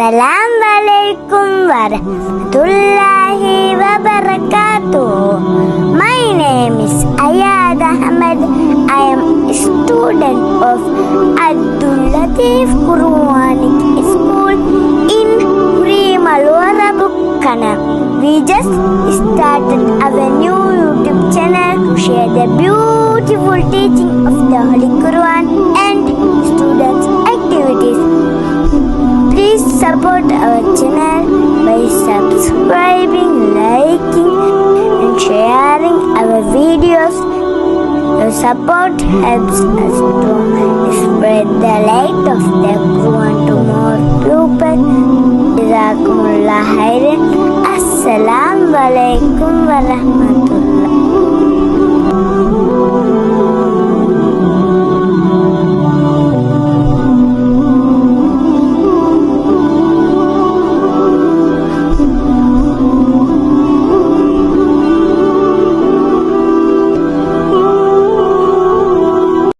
Assalamualaikum warahmatullahi wabarakatuh. My name is Ayad Ahmed. I am a student of Abdul Latif Quranic School in Kurimalura Bukkana. We just started our new YouTube channel to share the beautiful teaching of the Holy Quran and students' activities. Please support our channel by subscribing, liking and sharing our videos. Your support helps us to spread the light of the Quran to more people. Jazakumullah khairan. Assalamualaikum warahmatullahi